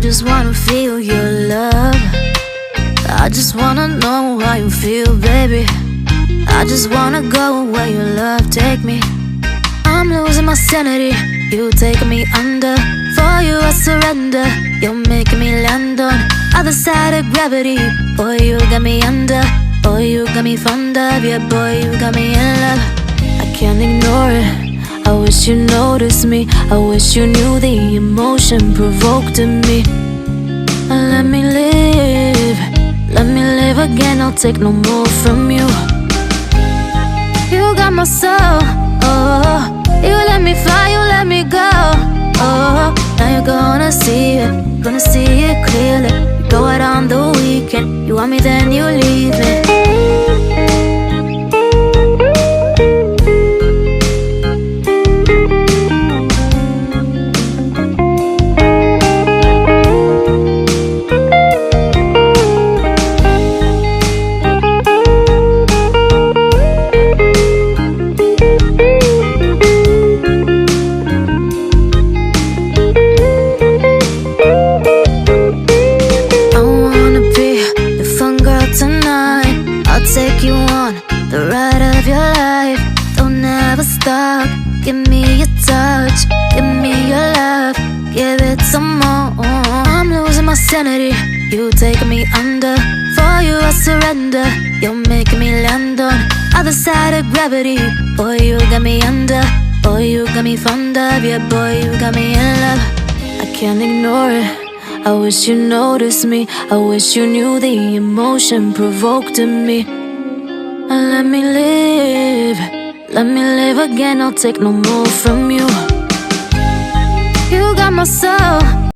just wanna feel your love. I just wanna know how you feel, baby. I just wanna go where your love take me. I'm losing my sanity, you taking me under. For you I surrender, you're making me land on other side of gravity. Boy, you got me under. Boy, you got me fond of. Yeah, boy, you got me in love. I can't ignore it, I wish you noticed me. I wish you knew the emotion provoked in me. Let me live again, I'll take no more from you. You got my soul, oh. You let me fly, you let me go, oh. Now you're gonna see it clearly. You go out on the weekend, you want me then you leave me. Take you on the ride of your life. Don't ever stop. Give me your touch, give me your love, give it some more. I'm losing my sanity, you taking me under. For you I surrender, you're making me land on other side of gravity. Boy, you got me under. Boy, you got me fond of. Yeah, boy, you got me in love. I can't ignore it, I wish you noticed me. I wish you knew the emotion provoked in me. Let me live again, I'll take no more from you. You got my soul.